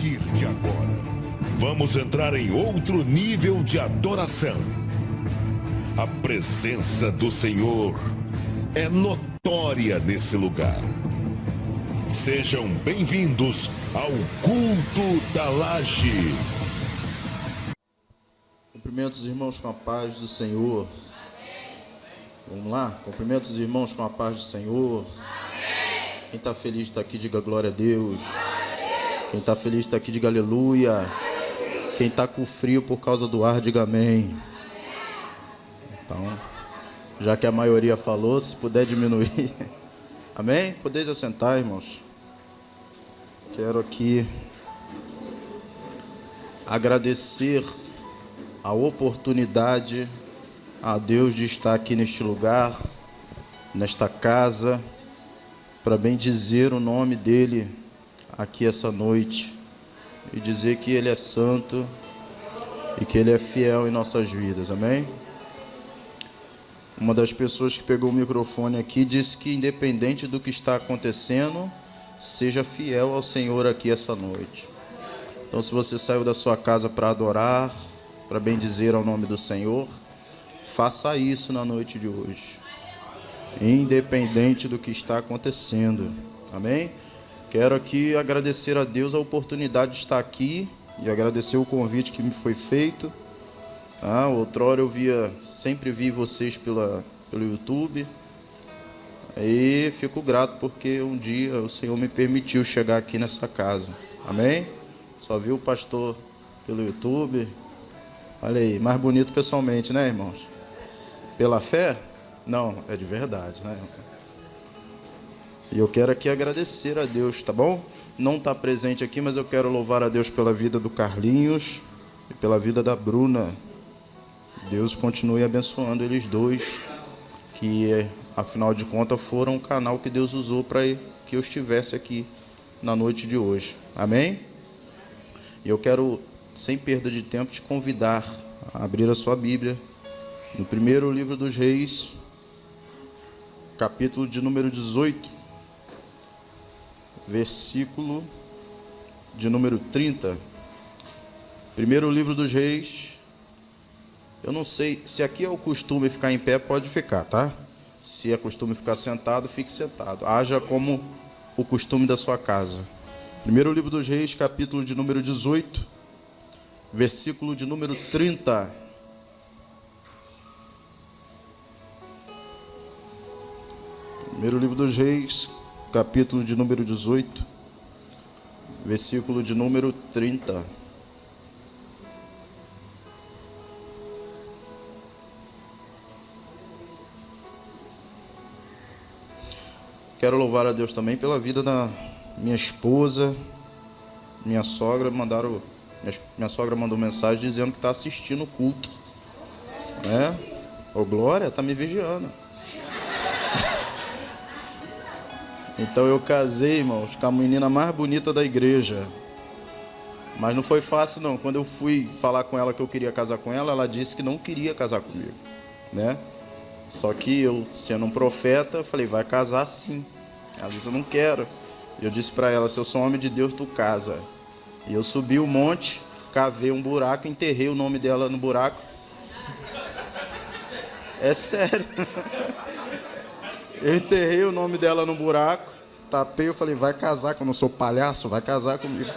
partir de agora, vamos entrar em outro nível de adoração. A presença do Senhor é notória nesse lugar. Sejam bem-vindos ao Culto da Laje. Cumprimento os irmãos com a paz do Senhor. Vamos lá? Cumprimento os irmãos com a paz do Senhor. Quem está feliz está aqui, diga glória a Deus. Quem está feliz está aqui, diga aleluia. Quem está com frio por causa do ar, diga amém. Então, já que a maioria falou, se puder diminuir. Amém? Podeis assentar, irmãos. Quero aqui agradecer a oportunidade a Deus de estar aqui neste lugar, nesta casa, para bendizer o nome dEle aqui essa noite e dizer que Ele é santo e que Ele é fiel em nossas vidas, amém? Uma das pessoas que pegou o microfone aqui disse que independente do que está acontecendo, seja fiel ao Senhor aqui essa noite. Então, se você saiu da sua casa para adorar, para bendizer ao nome do Senhor, faça isso na noite de hoje, independente do que está acontecendo, amém? Quero aqui agradecer a Deus a oportunidade de estar aqui e agradecer o convite que me foi feito. Outrora eu sempre vi vocês pelo YouTube e fico grato porque um dia o Senhor me permitiu chegar aqui nessa casa, amém? Só vi o pastor pelo YouTube, olha aí, mais bonito pessoalmente, né, irmãos? Pela fé? Não, é de verdade, né? E eu quero aqui agradecer a Deus, tá bom? Não está presente aqui, mas eu quero louvar a Deus pela vida do Carlinhos e pela vida da Bruna. Deus continue abençoando eles dois, que afinal de contas foram um canal que Deus usou para que eu estivesse aqui na noite de hoje. Amém? E eu quero, sem perda de tempo, te convidar a abrir a sua Bíblia no primeiro livro dos Reis, capítulo de número 18, versículo de número 30. Primeiro livro dos Reis. Eu não sei, se aqui é o costume ficar em pé, pode ficar, tá? Se é costume ficar sentado, fique sentado. Haja como o costume da sua casa. Primeiro livro dos Reis, capítulo de número 18, versículo de número 30. Primeiro livro dos Reis, capítulo de número 18, versículo de número 30. Quero louvar a Deus também pela vida da minha esposa, minha sogra. Minha sogra mandou mensagem dizendo que está assistindo o culto. Ô Glória, está me vigiando. Então eu casei, irmãos, com a menina mais bonita da igreja. Mas não foi fácil não. Quando eu fui falar com ela que eu queria casar com ela, ela disse que não queria casar comigo, né? Só que eu, sendo um profeta, falei, vai casar sim. Ela disse, eu não quero. Eu disse para ela, se eu sou homem de Deus, tu casa. E eu subi o monte, cavei um buraco, enterrei o nome dela no buraco. É sério. Eu enterrei o nome dela no buraco, tapei, eu falei, vai casar, que eu não sou palhaço, vai casar comigo.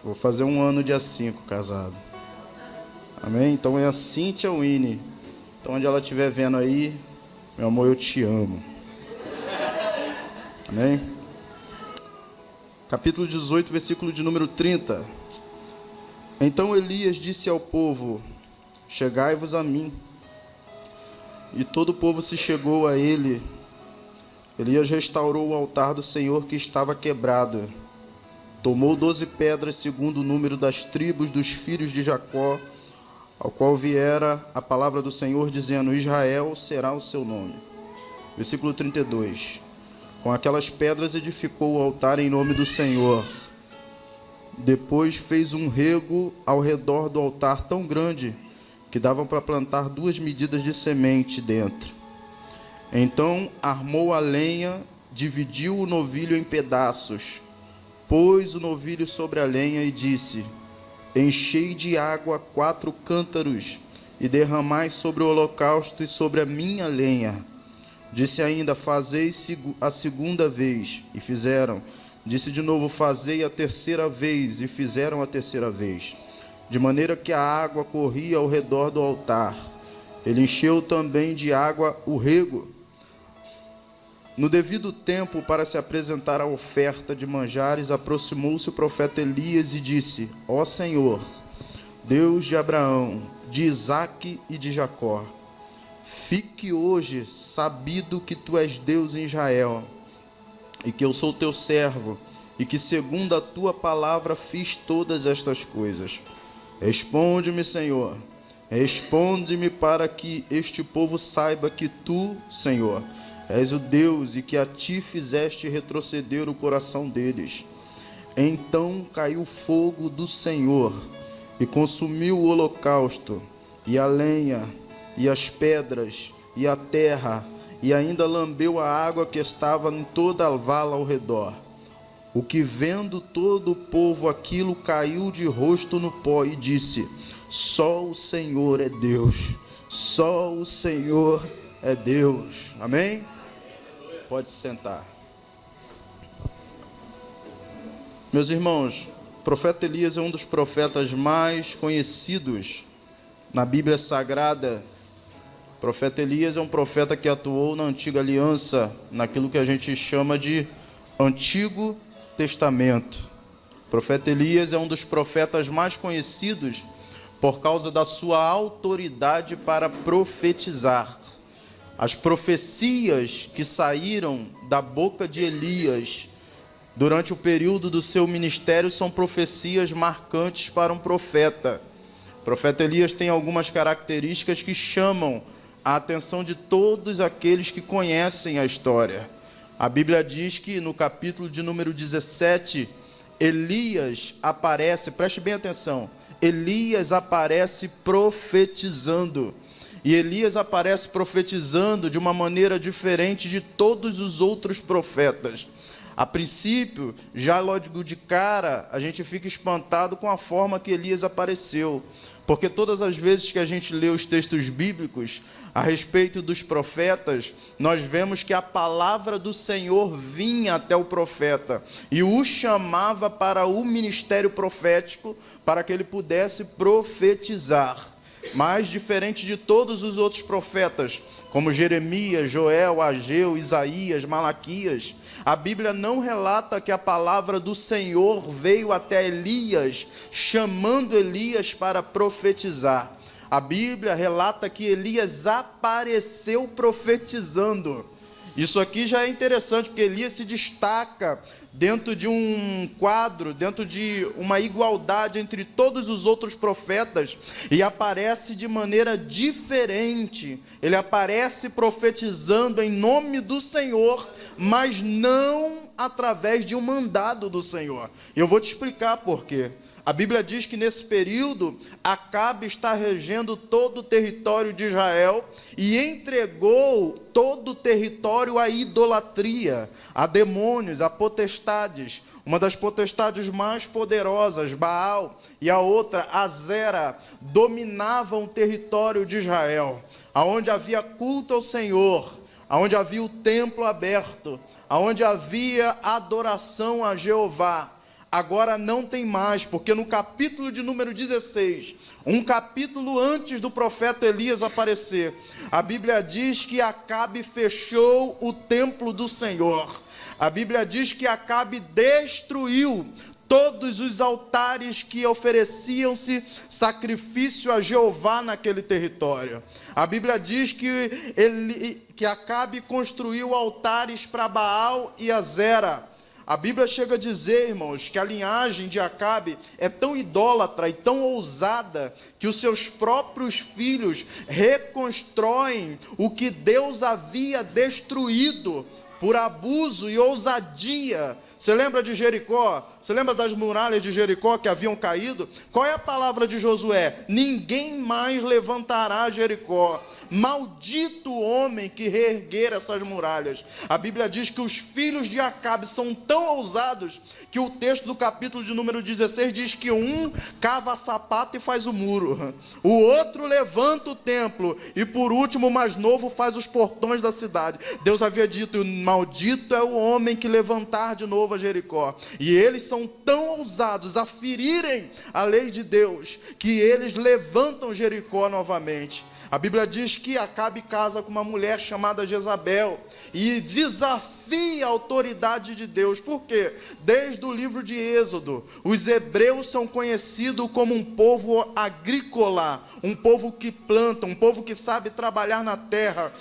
Vou fazer 1 ano dia 5 casado. Amém? Então é a Cíntia Winnie. Então onde ela estiver vendo aí, meu amor, eu te amo. Amém? Capítulo 18, versículo de número 30. Então Elias disse ao povo, chegai-vos a mim. E todo o povo se chegou a ele. Elias restaurou o altar do Senhor que estava quebrado. Tomou 12 pedras, segundo o número das tribos dos filhos de Jacó, ao qual viera a palavra do Senhor, dizendo, Israel será o seu nome. Versículo 32. Com aquelas pedras edificou o altar em nome do Senhor. Depois fez um rego ao redor do altar tão grande que davam para plantar 2 medidas de semente dentro. Então armou a lenha, dividiu o novilho em pedaços, pôs o novilho sobre a lenha e disse: enchei de água 4 cântaros e derramai sobre o holocausto e sobre a minha lenha. Disse ainda: fazei a segunda vez, e fizeram. Disse de novo: fazei a terceira vez, e fizeram a terceira vez. De maneira que a água corria ao redor do altar. Ele encheu também de água o rego. No devido tempo, para se apresentar a oferta de manjares, aproximou-se o profeta Elias e disse: ó Senhor, Deus de Abraão, de Isaque e de Jacó, fique hoje sabido que tu és Deus em Israel, e que eu sou teu servo, e que segundo a tua palavra fiz todas estas coisas. Responde-me, Senhor, responde-me, para que este povo saiba que tu, Senhor, és o Deus, e que a ti fizeste retroceder o coração deles. Então caiu fogo do Senhor, e consumiu o holocausto, e a lenha, e as pedras, e a terra, e ainda lambeu a água que estava em toda a vala ao redor. O que, vendo todo o povo aquilo, caiu de rosto no pó e disse: só o Senhor é Deus, só o Senhor é Deus. Amém? Pode se sentar. Meus irmãos, o profeta Elias é um dos profetas mais conhecidos na Bíblia Sagrada. O profeta Elias é um profeta que atuou na antiga aliança, naquilo que a gente chama de Antigo Testamento. O profeta Elias é um dos profetas mais conhecidos por causa da sua autoridade para profetizar. As profecias que saíram da boca de Elias durante o período do seu ministério são profecias marcantes para um profeta. O profeta Elias tem algumas características que chamam a atenção de todos aqueles que conhecem a história. A Bíblia diz que no capítulo de número 17, Elias aparece, preste bem atenção, Elias aparece profetizando. E Elias aparece profetizando de uma maneira diferente de todos os outros profetas. A princípio, já logo de cara, a gente fica espantado com a forma que Elias apareceu. Porque todas as vezes que a gente lê os textos bíblicos a respeito dos profetas, nós vemos que a palavra do Senhor vinha até o profeta e o chamava para o ministério profético, para que ele pudesse profetizar. Mas, diferente de todos os outros profetas, como Jeremias, Joel, Ageu, Isaías, Malaquias, a Bíblia não relata que a palavra do Senhor veio até Elias, chamando Elias para profetizar. A Bíblia relata que Elias apareceu profetizando. Isso aqui já é interessante, porque Elias se destaca dentro de um quadro, dentro de uma igualdade entre todos os outros profetas, e aparece de maneira diferente. Ele aparece profetizando em nome do Senhor, mas não através de um mandado do Senhor. Eu vou te explicar por quê. A Bíblia diz que nesse período, Acabe está regendo todo o território de Israel e entregou todo o território à idolatria, a demônios, a potestades. Uma das potestades mais poderosas, Baal, e a outra, Azera, dominavam o território de Israel, aonde havia culto ao Senhor, aonde havia o templo aberto, aonde havia adoração a Jeová. Agora não tem mais, porque no capítulo de número 16, um capítulo antes do profeta Elias aparecer, a Bíblia diz que Acabe fechou o templo do Senhor. A Bíblia diz que Acabe destruiu todos os altares que ofereciam-se sacrifício a Jeová naquele território. A Bíblia diz que Acabe construiu altares para Baal e Azera. A Bíblia chega a dizer, irmãos, que a linhagem de Acabe é tão idólatra e tão ousada que os seus próprios filhos reconstroem o que Deus havia destruído por abuso e ousadia. Você lembra de Jericó? Você lembra das muralhas de Jericó que haviam caído? Qual é a palavra de Josué? Ninguém mais levantará Jericó. Maldito o homem que reerguer essas muralhas. A Bíblia diz que os filhos de Acabe são tão ousados que o texto do capítulo de número 16 diz que um cava a sapata e faz o muro, o outro levanta o templo, e por último o mais novo faz os portões da cidade. Deus havia dito: maldito é o homem que levantar de novo a Jericó. E eles são tão ousados a ferirem a lei de Deus, que eles levantam Jericó novamente. A Bíblia diz que Acabe casa com uma mulher chamada Jezabel e desafia a autoridade de Deus. Por quê? Desde o livro de Êxodo, os hebreus são conhecidos como um povo agrícola, um povo que planta, um povo que sabe trabalhar na terra,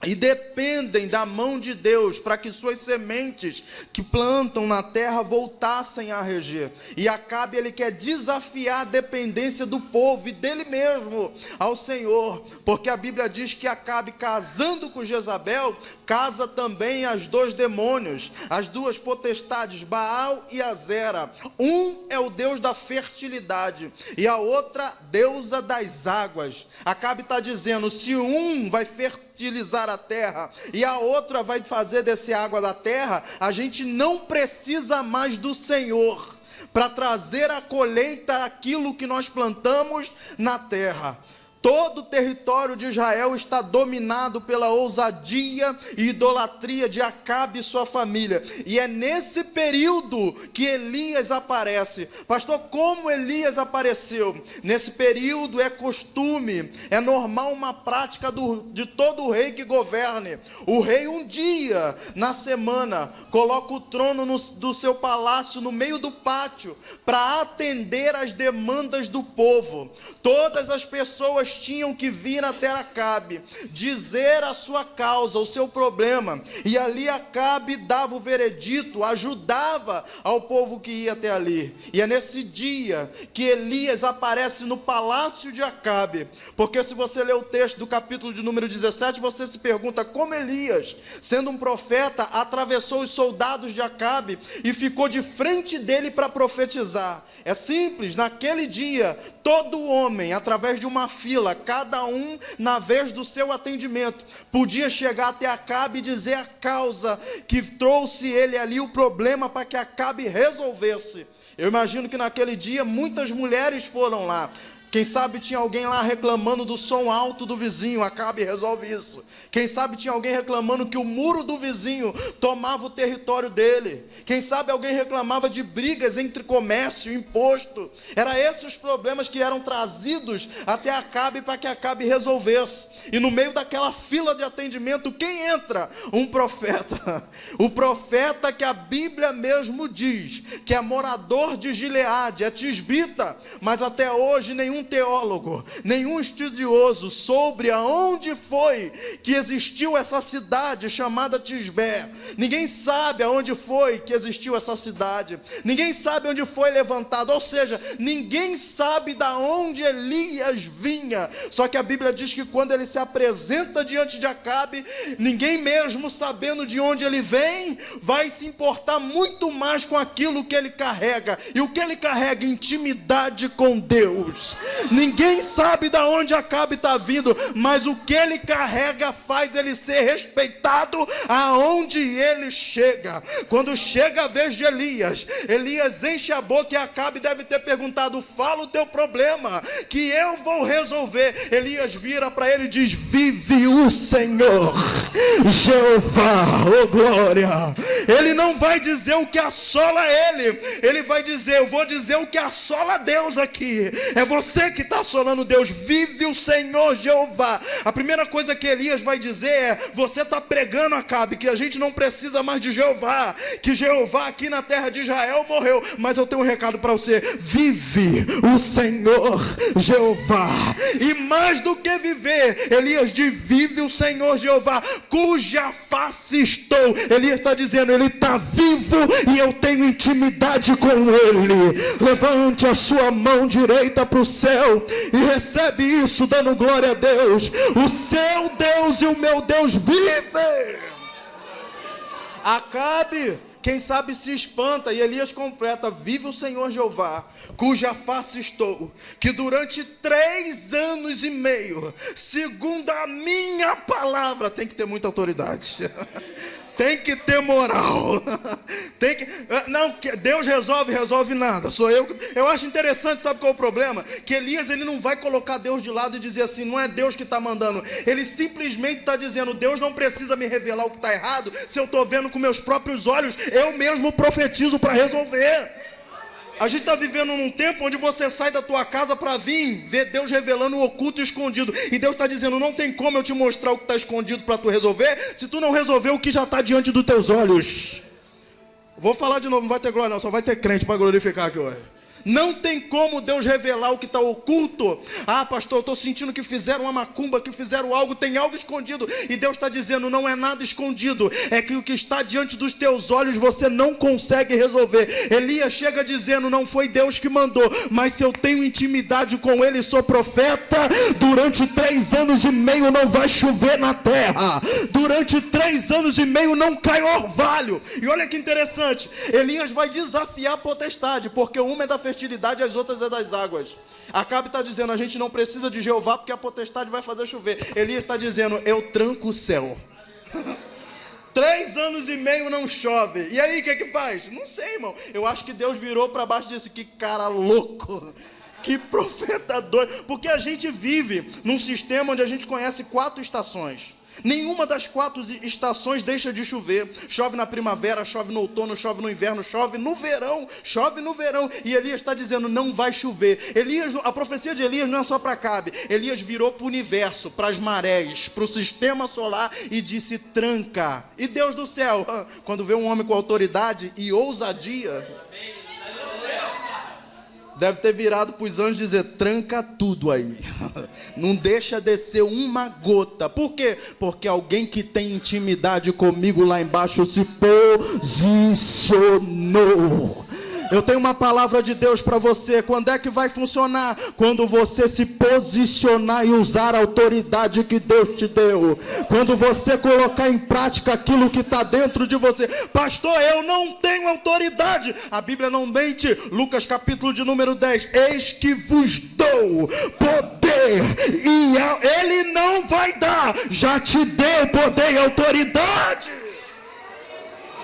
e dependem da mão de Deus para que suas sementes que plantam na terra voltassem a reger. E Acabe, ele quer desafiar a dependência do povo e dele mesmo ao Senhor, porque a Bíblia diz que Acabe, casando com Jezabel, casa também as dois demônios, as duas potestades, Baal e Azera. Um é o deus da fertilidade e a outra deusa das águas. Acabe está dizendo: se um vai fertilizar a terra e a outra vai fazer descer água da terra, a gente não precisa mais do Senhor para trazer a colheita aquilo que nós plantamos na terra. Todo o território de Israel está dominado pela ousadia e idolatria de Acabe e sua família. E é nesse período que Elias aparece. Pastor, como Elias apareceu? Nesse período é costume, é normal, uma prática de todo rei que governe. O rei um dia na semana coloca o trono do seu palácio no meio do pátio para atender às demandas do povo. Todas as pessoas tinham que vir até Acabe, dizer a sua causa, o seu problema, e ali Acabe dava o veredito, ajudava ao povo que ia até ali. E é nesse dia que Elias aparece no palácio de Acabe, porque se você ler o texto do capítulo de número 17, você se pergunta como Elias, sendo um profeta, atravessou os soldados de Acabe e ficou de frente dele para profetizar. É simples, naquele dia, todo homem, através de uma fila, cada um na vez do seu atendimento, podia chegar até Acabe e dizer a causa que trouxe ele ali, o problema, para que Acabe resolvesse. Eu imagino que naquele dia muitas mulheres foram lá. Quem sabe tinha alguém lá reclamando do som alto do vizinho, Acabe resolve isso. Quem sabe tinha alguém reclamando que o muro do vizinho tomava o território dele. Quem sabe alguém reclamava de brigas entre comércio e imposto. Eram esses os problemas que eram trazidos até Acabe para que Acabe resolvesse. E no meio daquela fila de atendimento, quem entra? Um profeta. O profeta que a Bíblia mesmo diz que é morador de Gileade, é tisbita, mas até hoje nenhum teólogo, nenhum estudioso sobre aonde foi que existiu essa cidade chamada Tisbé. Ninguém sabe aonde foi que existiu essa cidade. Ninguém sabe onde foi levantado. Ou seja, ninguém sabe da onde Elias vinha. Só que a Bíblia diz que quando ele se apresenta diante de Acabe, ninguém mesmo sabendo de onde ele vem, vai se importar muito mais com aquilo que ele carrega. E o que ele carrega? Intimidade com Deus. Ninguém sabe de onde Acabe está vindo, mas o que ele carrega faz ele ser respeitado aonde ele chega. Quando chega a vez de Elias, Elias enche a boca e Acabe deve ter perguntado: fala o teu problema, que eu vou resolver. Elias vira para ele e diz: vive o Senhor Jeová, oh glória. Ele não vai dizer o que assola ele, ele vai dizer: eu vou dizer o que assola Deus aqui. É você que está assolando Deus. Vive o Senhor Jeová. A primeira coisa que Elias vai dizer é: você está pregando, Acabe, que a gente não precisa mais de Jeová, que Jeová aqui na terra de Israel morreu, mas eu tenho um recado para você: vive o Senhor Jeová. E mais do que viver, Elias diz: vive o Senhor Jeová, cuja face estou. Elias está dizendo: ele está vivo e eu tenho intimidade com ele. Levante a sua mão direita para o céu e recebe isso, dando glória a Deus. O seu Deus e o meu Deus vive. Acabe, quem sabe, se espanta, e Elias completa: vive o Senhor Jeová, cuja face estou, que durante 3 anos e meio, segundo a minha palavra, tem que ter muita autoridade, Tem que ter moral. Tem que... Não, Deus resolve nada. Sou eu. Eu acho interessante, sabe qual é o problema? Que Elias, ele não vai colocar Deus de lado e dizer assim, não é Deus que está mandando. Ele simplesmente está dizendo, Deus não precisa me revelar o que está errado, se eu estou vendo com meus próprios olhos, eu mesmo profetizo para resolver. A gente está vivendo num tempo onde você sai da tua casa para vir ver Deus revelando o oculto e escondido. E Deus está dizendo, não tem como eu te mostrar o que está escondido para tu resolver, se tu não resolver o que já está diante dos teus olhos. Vou falar de novo, não vai ter glória não, só vai ter crente para glorificar aqui hoje. Não tem como Deus revelar o que está oculto. Ah, pastor, eu estou sentindo que fizeram uma macumba, que fizeram algo, tem algo escondido. E Deus está dizendo, não é nada escondido. É que o que está diante dos teus olhos você não consegue resolver. Elias chega dizendo, não foi Deus que mandou, mas se eu tenho intimidade com ele, sou profeta, durante 3 anos e meio não vai chover na terra. Durante 3 anos e meio não cai orvalho. E olha que interessante, Elias vai desafiar a potestade, porque uma é da fertilidade, as outras é das águas. Acabe está dizendo, a gente não precisa de Jeová porque a potestade vai fazer chover. Elias está dizendo, eu tranco o céu. 3 anos e meio não chove. E aí, o que faz? Não sei, irmão. Eu acho que Deus virou para baixo e disse, que cara louco. Que profeta doido. Porque a gente vive num sistema onde a gente conhece 4 estações. Nenhuma das 4 estações deixa de chover. Chove na primavera, chove no outono, chove no inverno, chove no verão. Chove no verão. E Elias está dizendo, não vai chover. A profecia de Elias não é só para Acabe. Elias virou para o universo, para as marés, para o sistema solar e disse, tranca. E Deus do céu, quando vê um homem com autoridade e ousadia, deve ter virado para os anjos e dizer, tranca tudo aí. Não deixa descer uma gota. Por quê? Porque alguém que tem intimidade comigo lá embaixo se posicionou. Eu tenho uma palavra de Deus para você. Quando é que vai funcionar? Quando você se posicionar e usar a autoridade que Deus te deu. Quando você colocar em prática aquilo que está dentro de você. Pastor, eu não tenho autoridade. A Bíblia não mente. Lucas capítulo de número 10. Eis que vos dou poder. E Ele não vai dar. Já te deu poder e autoridade.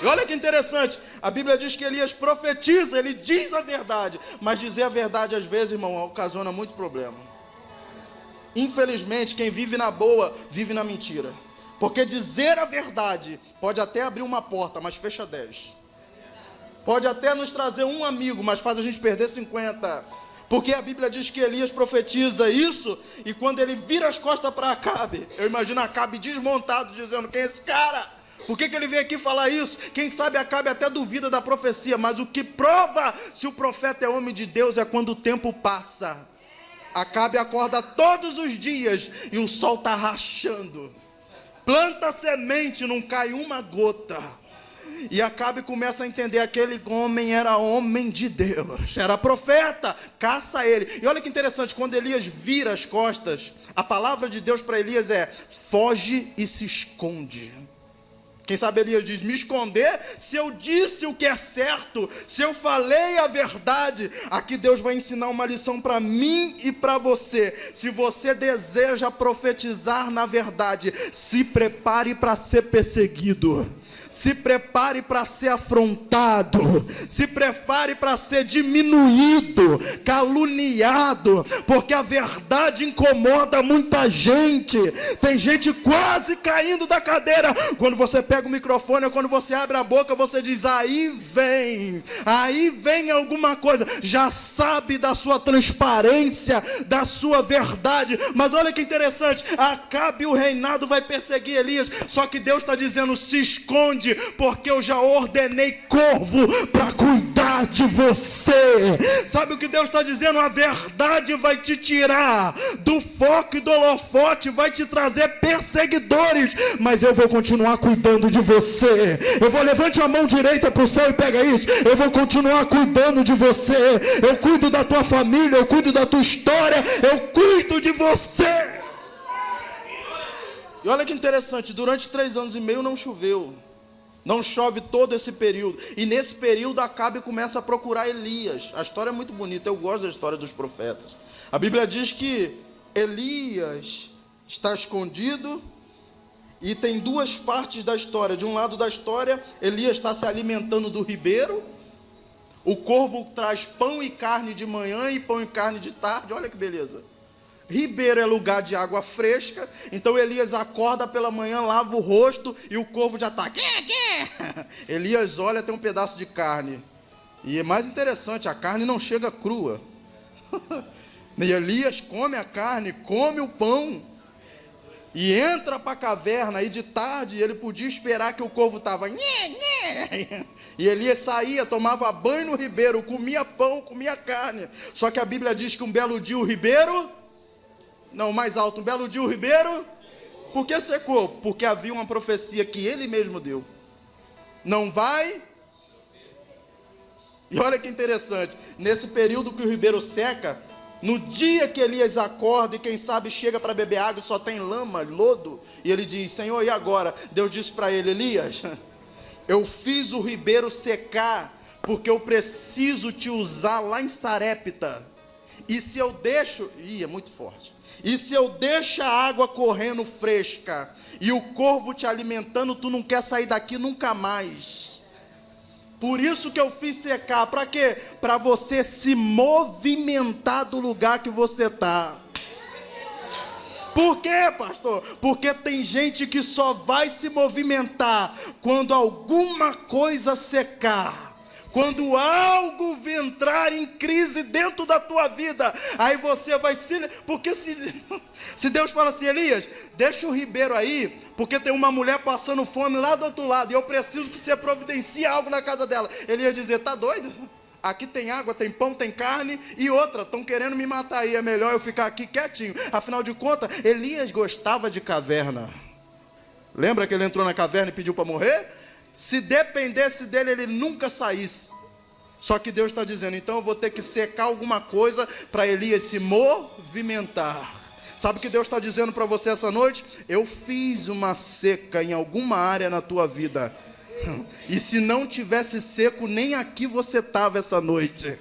E olha que interessante, a Bíblia diz que Elias profetiza, ele diz a verdade, mas dizer a verdade às vezes, irmão, ocasiona muito problema. Infelizmente, quem vive na boa, vive na mentira. Porque dizer a verdade pode até abrir uma porta, mas fecha 10. Pode até nos trazer um amigo, mas faz a gente perder 50. Porque a Bíblia diz que Elias profetiza isso, e quando ele vira as costas para Acabe, eu imagino Acabe desmontado, dizendo, quem é esse cara? Por que ele veio aqui falar isso? Quem sabe Acabe até duvida da profecia, mas o que prova se o profeta é homem de Deus é quando o tempo passa. Acabe acorda todos os dias e o sol está rachando. Planta semente, não cai uma gota. E Acabe começa a entender, aquele homem era homem de Deus, era profeta, caça ele. E olha que interessante, quando Elias vira as costas, a palavra de Deus para Elias é, foge e se esconde. Quem sabe Elias diz, me esconder? Se eu disse o que é certo, se eu falei a verdade, aqui Deus vai ensinar uma lição para mim e para você. Se você deseja profetizar na verdade, se prepare para ser perseguido. Se prepare para ser afrontado, se prepare para ser diminuído, caluniado, porque a verdade incomoda muita gente. Tem gente quase caindo da cadeira. Quando você pega o microfone ou quando você abre a boca, você diz, aí vem alguma coisa. Já sabe da sua transparência, da sua verdade. Mas olha que interessante, Acabe o reinado vai perseguir Elias, só que Deus está dizendo, se esconde, porque eu já ordenei corvo para cuidar de você. Sabe o que Deus está dizendo? A verdade vai te tirar do foco e do holofote, vai te trazer perseguidores, mas eu vou continuar cuidando de você. Levante a mão direita para o céu e pega isso. Eu vou continuar cuidando de você. Eu cuido da tua família, eu cuido da tua história, eu cuido de você. E olha que interessante, durante 3 anos e meio não choveu. Não chove todo esse período. E nesse período Acabe começa a procurar Elias. A história é muito bonita, eu gosto da história dos profetas. A Bíblia diz que Elias está escondido E tem duas partes da história. De um lado da história, Elias está se alimentando do ribeiro. O corvo traz pão e carne de manhã e pão e carne de tarde. Olha que beleza. Ribeiro é lugar de água fresca. Então Elias acorda pela manhã, lava o rosto e o corvo já está. Elias olha, tem um pedaço de carne. E é mais interessante, a carne não chega crua. E Elias come a carne, come o pão. E entra para a caverna, e de tarde ele podia esperar que o corvo estava. E Elias saía, tomava banho no ribeiro, comia pão, comia carne. Só que a Bíblia diz que um belo dia o ribeiro, não, mais alto, um belo dia o ribeiro, por que secou? Porque havia uma profecia que ele mesmo deu. Não vai. E olha que interessante, nesse período que o ribeiro seca, no dia que Elias acorda e quem sabe chega para beber água, só tem lama, lodo, e ele diz, Senhor, e agora? Deus disse para ele, Elias, eu fiz o ribeiro secar, porque eu preciso te usar lá em Sarepta, e se eu deixo, é muito forte, e se eu deixo a água correndo fresca, e o corvo te alimentando, tu não quer sair daqui nunca mais. Por isso que eu fiz secar, para quê? Para você se movimentar do lugar que você está. Por quê, pastor? Porque tem gente que só vai se movimentar quando alguma coisa secar. Quando algo entrar em crise dentro da tua vida, aí você vai se... Porque se Deus fala assim, Elias, deixa o ribeiro aí, porque tem uma mulher passando fome lá do outro lado, e eu preciso que você providencie algo na casa dela. Ele ia dizer, tá doido? Aqui tem água, tem pão, tem carne, e outra, estão querendo me matar aí, é melhor eu ficar aqui quietinho. Afinal de contas, Elias gostava de caverna. Lembra que ele entrou na caverna e pediu para morrer? Se dependesse dele, ele nunca saísse. Só que Deus está dizendo, então eu vou ter que secar alguma coisa para Elias se movimentar. Sabe o que Deus está dizendo para você essa noite? Eu fiz uma seca em alguma área na tua vida. E se não tivesse seco, nem aqui você estava essa noite.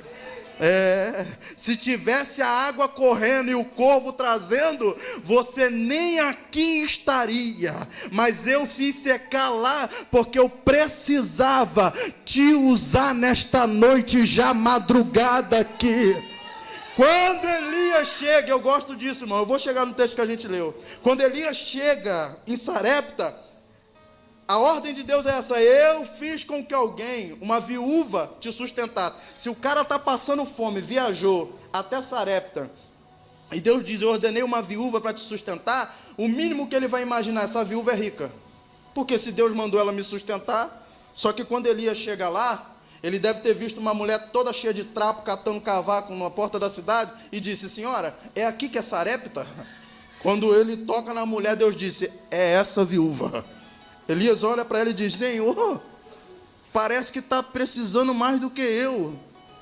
Se tivesse a água correndo e o corvo trazendo, você nem aqui estaria. Mas eu fiz secar lá, porque eu precisava te usar nesta noite já madrugada aqui. Quando Elias chega, eu gosto disso, irmão, eu vou chegar no texto que a gente leu. Quando Elias chega em Sarepta, a ordem de Deus é essa, eu fiz com que alguém, uma viúva, te sustentasse. Se o cara está passando fome, viajou até Sarepta, e Deus diz, eu ordenei uma viúva para te sustentar, o mínimo que ele vai imaginar, essa viúva é rica. Porque se Deus mandou ela me sustentar, só que quando Elias chega lá, ele deve ter visto uma mulher toda cheia de trapo, catando cavaco na porta da cidade, e disse, senhora, é aqui que é Sarepta? Quando ele toca na mulher, Deus disse, é essa viúva. Elias olha para ela e diz, Senhor, parece que está precisando mais do que eu.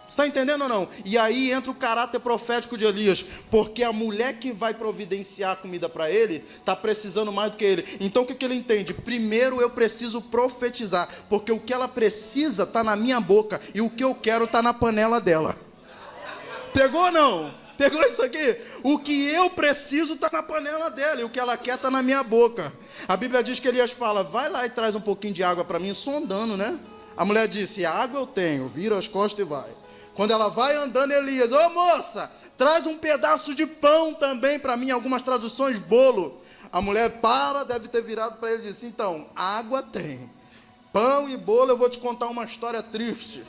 Está entendendo ou não? E aí entra o caráter profético de Elias, porque a mulher que vai providenciar a comida para ele, está precisando mais do que ele. Então o que ele entende? Primeiro eu preciso profetizar, porque o que ela precisa está na minha boca, e o que eu quero está na panela dela. Pegou ou não? Pegou isso aqui? O que eu preciso está na panela dela, e o que ela quer está na minha boca. A Bíblia diz que Elias fala, vai lá e traz um pouquinho de água para mim, sondando, né? A mulher disse, água eu tenho, vira as costas e vai. Quando ela vai andando, Elias, ô moça, traz um pedaço de pão também para mim, algumas traduções, bolo. A mulher deve ter virado para ele e disse, então, água tem, pão e bolo, eu vou te contar uma história triste.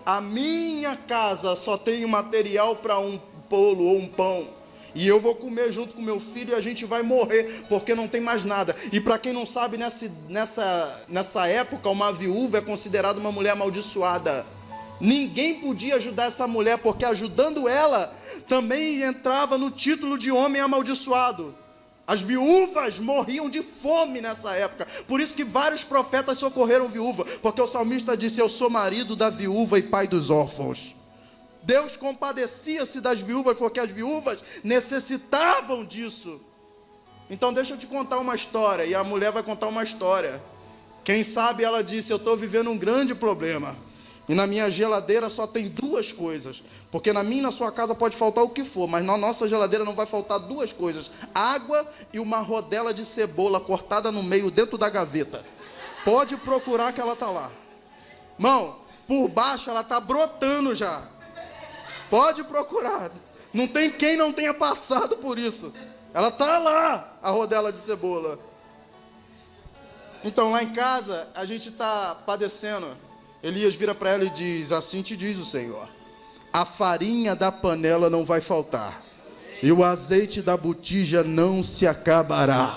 A minha casa só tem material para um bolo ou um pão. E eu vou comer junto com meu filho e a gente vai morrer, porque não tem mais nada. E para quem não sabe, nessa época, uma viúva é considerada uma mulher amaldiçoada. Ninguém podia ajudar essa mulher, porque ajudando ela, também entrava no título de homem amaldiçoado. As viúvas morriam de fome nessa época. Por isso que vários profetas socorreram viúva, porque o salmista disse, eu sou marido da viúva e pai dos órfãos. Deus compadecia-se das viúvas, porque as viúvas necessitavam disso. Então deixa eu te contar uma história, e a mulher vai contar uma história. Quem sabe ela disse, eu estou vivendo um grande problema. E na minha geladeira só tem duas coisas. Porque na minha e na sua casa pode faltar o que for, mas na nossa geladeira não vai faltar duas coisas: água e uma rodela de cebola cortada no meio dentro da gaveta. Pode procurar que ela está lá. Irmão, por baixo ela está brotando já. Pode procurar. Não tem quem não tenha passado por isso. Ela está lá, a rodela de cebola. Então lá em casa a gente está padecendo. Elias vira para ela e diz: assim te diz o Senhor, a farinha da panela não vai faltar, e o azeite da botija não se acabará.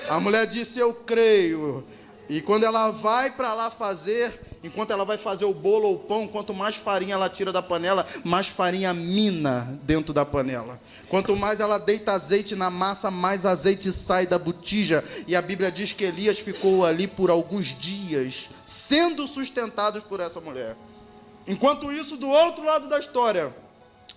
A mulher disse: eu creio. E quando ela vai para lá fazer, enquanto ela vai fazer o bolo ou o pão, quanto mais farinha ela tira da panela, mais farinha mina dentro da panela. Quanto mais ela deita azeite na massa, mais azeite sai da botija. E a Bíblia diz que Elias ficou ali por alguns dias, sendo sustentado por essa mulher. Enquanto isso, do outro lado da história,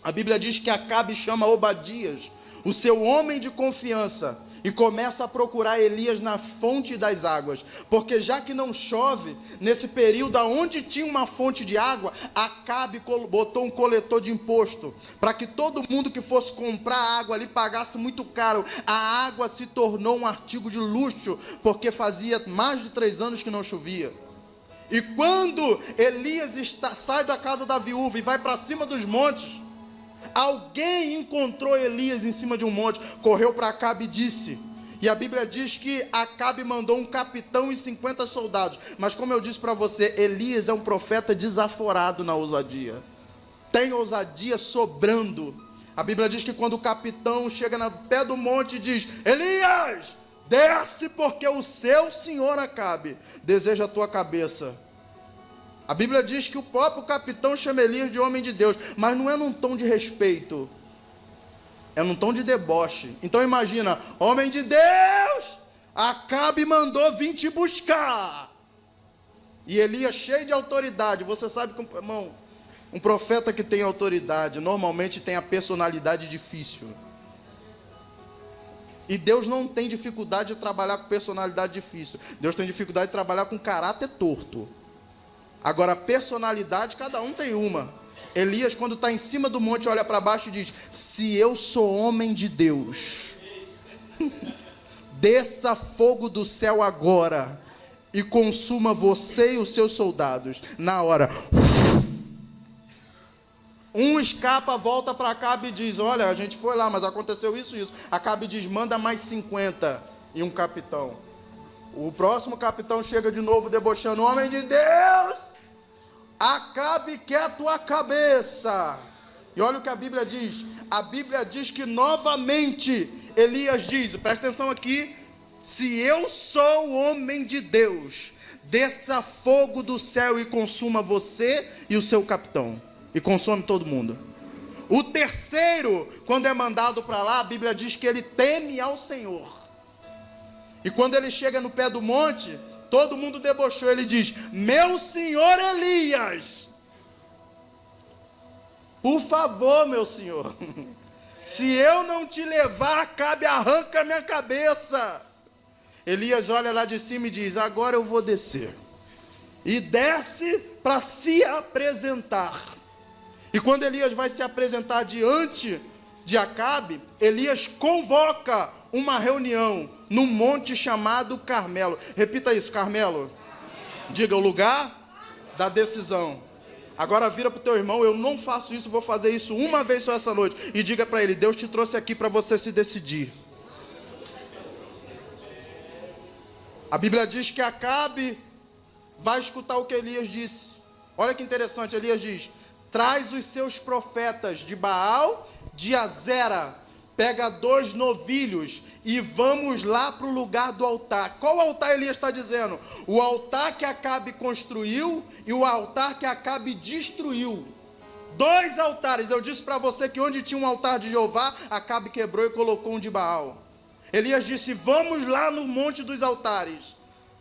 a Bíblia diz que Acabe chama Obadias, o seu homem de confiança, e começa a procurar Elias na fonte das águas, porque já que não chove, nesse período onde tinha uma fonte de água, Acabe botou um coletor de imposto, para que todo mundo que fosse comprar água ali pagasse muito caro. A água se tornou um artigo de luxo, porque fazia mais de 3 anos que não chovia. E quando Elias sai da casa da viúva e vai para cima dos montes, alguém encontrou Elias em cima de um monte, correu para Acabe e disse, e a Bíblia diz que Acabe mandou um capitão e 50 soldados, mas como eu disse para você, Elias é um profeta desaforado na ousadia, tem ousadia sobrando. A Bíblia diz que quando o capitão chega no pé do monte e diz: Elias, desce, porque o seu senhor Acabe deseja a tua cabeça. A Bíblia diz que o próprio capitão chama Elias de homem de Deus, mas não é num tom de respeito, é num tom de deboche. Então imagina: homem de Deus, Acabe mandou vir te buscar. E Elias cheio de autoridade. Você sabe que, irmão, um profeta que tem autoridade normalmente tem a personalidade difícil. E Deus não tem dificuldade de trabalhar com personalidade difícil. Deus tem dificuldade de trabalhar com caráter torto. Agora, personalidade, cada um tem uma. Elias, quando está em cima do monte, olha para baixo e diz: se eu sou homem de Deus, desça fogo do céu agora e consuma você e os seus soldados. Na hora, um escapa, volta para Acabe e diz: olha, a gente foi lá, mas aconteceu isso. Acabe diz: manda mais 50 e um capitão. O próximo capitão chega de novo debochando: homem de Deus, Acabe quer a tua cabeça. E olha o que a Bíblia diz. A Bíblia diz que novamente Elias diz, presta atenção aqui: se eu sou o homem de Deus, desça fogo do céu e consuma você e o seu capitão, e consome todo mundo. O terceiro, quando é mandado para lá, a Bíblia diz que ele teme ao Senhor. E quando ele chega no pé do monte, todo mundo debochou. Ele diz: meu senhor Elias, por favor, meu senhor, se eu não te levar, Acabe arranca a minha cabeça. Elias olha lá de cima e diz: agora eu vou descer. E desce para se apresentar. E quando Elias vai se apresentar diante de Acabe, Elias convoca uma reunião num monte chamado Carmelo. Repita isso: Carmelo. Diga: o lugar da decisão. Agora vira para o teu irmão: eu não faço isso, vou fazer isso uma vez só essa noite. E diga para ele: Deus te trouxe aqui para você se decidir. A Bíblia diz que Acabe vai escutar o que Elias disse. Olha que interessante, Elias diz: traz os seus profetas de Baal, de Azera, pega 2 novilhos e vamos lá para o lugar do altar. Qual altar Elias está dizendo? O altar que Acabe construiu e o altar que Acabe destruiu. 2 altares. Eu disse para você que onde tinha um altar de Jeová, Acabe quebrou e colocou um de Baal. Elias disse: vamos lá no monte dos altares,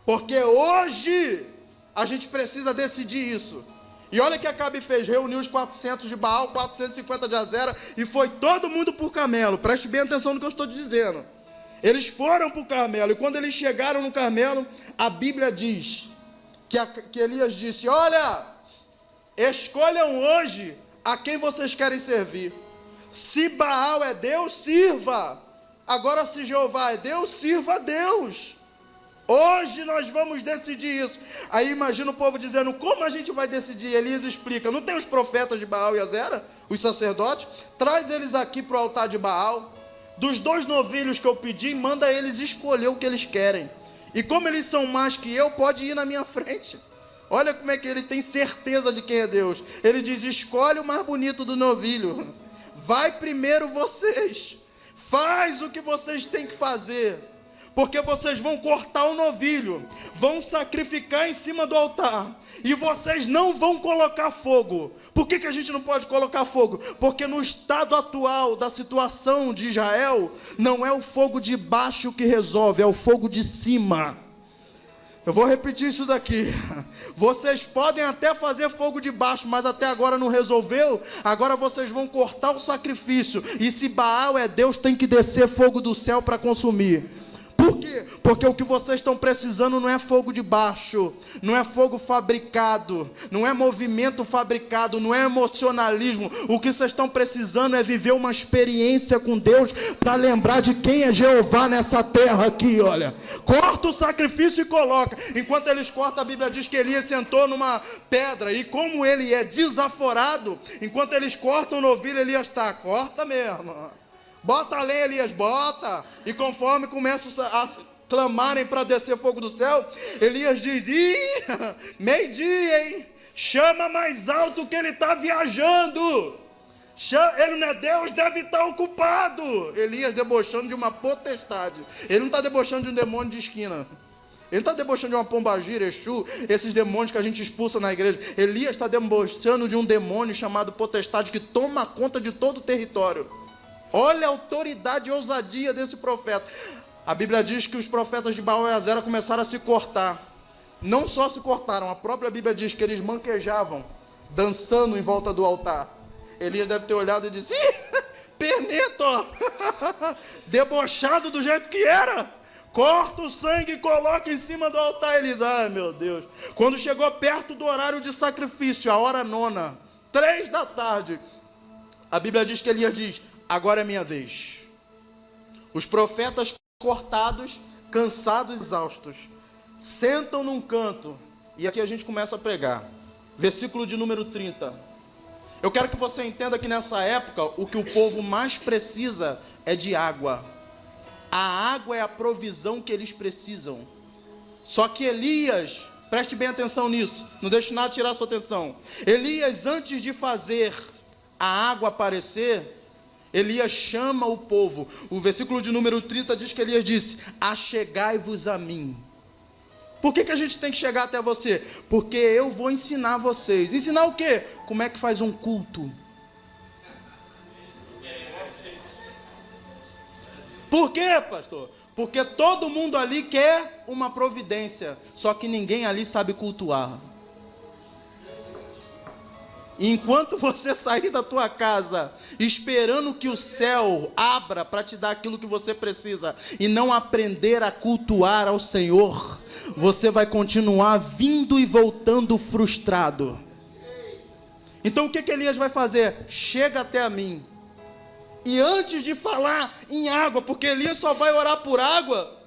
porque hoje a gente precisa decidir isso. E olha o que Acabe fez: reuniu os 400 de Baal, 450 de Azera, e foi todo mundo por Carmelo. Preste bem atenção no que eu estou te dizendo. Eles foram para o Carmelo, e quando eles chegaram no Carmelo, a Bíblia diz que Elias disse: olha, escolham hoje a quem vocês querem servir. Se Baal é Deus, sirva. Agora, se Jeová é Deus, sirva a Deus. Hoje nós vamos decidir isso. Aí imagina o povo dizendo, como a gente vai decidir? Elias explica, não tem os profetas de Baal e Azera, os sacerdotes? Traz eles aqui para o altar de Baal. Dos 2 novilhos que eu pedi, manda eles escolher o que eles querem. E como eles são mais que eu, pode ir na minha frente. Olha como é que ele tem certeza de quem é Deus. Ele diz, escolhe o mais bonito do novilho. Vai primeiro vocês. Faz o que vocês têm que fazer. Porque vocês vão cortar o novilho, vão sacrificar em cima do altar, e vocês não vão colocar fogo. Por que a gente não pode colocar fogo? Porque no estado atual da situação de Israel, não é o fogo de baixo que resolve, é o fogo de cima. Eu vou repetir isso daqui. Vocês podem até fazer fogo de baixo, mas até agora não resolveu. Agora vocês vão cortar o sacrifício, e se Baal é Deus, tem que descer fogo do céu para consumir. Por quê? Porque o que vocês estão precisando não é fogo de baixo, não é fogo fabricado, não é movimento fabricado, não é emocionalismo. O que vocês estão precisando é viver uma experiência com Deus para lembrar de quem é Jeová nessa terra aqui, olha. Corta o sacrifício e coloca. Enquanto eles cortam, a Bíblia diz que Elias sentou numa pedra, e como ele é desaforado, enquanto eles cortam o novilho, Elias está, corta mesmo. Bota a lenha, Elias, bota. E conforme começam a clamarem para descer fogo do céu, Elias diz, meio-dia, hein? Chama mais alto que ele está viajando. Ele não é Deus, deve estar ocupado. Elias debochando de uma potestade. Ele não está debochando de um demônio de esquina. Ele não está debochando de uma pombagira, Exu, esses demônios que a gente expulsa na igreja. Elias está debochando de um demônio chamado potestade que toma conta de todo o território. Olha a autoridade e ousadia desse profeta. A Bíblia diz que os profetas de Baal e Azera começaram a se cortar. Não só se cortaram, a própria Bíblia diz que eles manquejavam, dançando em volta do altar. Elias deve ter olhado e disse, pernito, debochado do jeito que era. Corta o sangue e coloca em cima do altar. Elias, ai meu Deus. Quando chegou perto do horário de sacrifício, a hora 9, 3 da tarde, a Bíblia diz que Elias diz, agora é minha vez. Os profetas cortados, cansados, exaustos, sentam num canto, e aqui a gente começa a pregar. Versículo de número 30. Eu quero que você entenda que nessa época, o que o povo mais precisa é de água. A água é a provisão que eles precisam. Só que Elias, preste bem atenção nisso, não deixe nada tirar sua atenção. Elias, antes de fazer a água aparecer, Elias chama o povo. O versículo de número 30 diz que Elias disse, achegai-vos a mim. Por que a gente tem que chegar até você? Porque eu vou ensinar vocês. Ensinar o quê? Como é que faz um culto. Por quê, pastor? Porque todo mundo ali quer uma providência, só que ninguém ali sabe cultuar. Enquanto você sair da tua casa esperando que o céu abra para te dar aquilo que você precisa e não aprender a cultuar ao Senhor, você vai continuar vindo e voltando frustrado. Então o que Elias vai fazer? Chega até a mim. E antes de falar em água, porque Elias só vai orar por água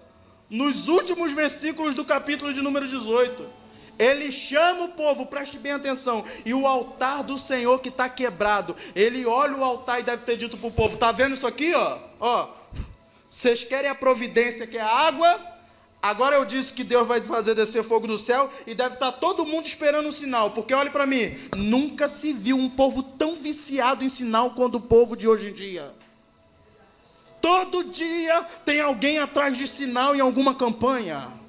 nos últimos versículos do capítulo de número 18. Ele chama o povo, preste bem atenção, e o altar do Senhor que está quebrado, ele olha o altar e deve ter dito para o povo, está vendo isso aqui, ó, vocês querem a providência que é a água, agora eu disse que Deus vai fazer descer fogo do céu, e deve estar todo mundo esperando um sinal, porque olhe para mim, nunca se viu um povo tão viciado em sinal quanto o povo de hoje em dia. Todo dia tem alguém atrás de sinal em alguma campanha.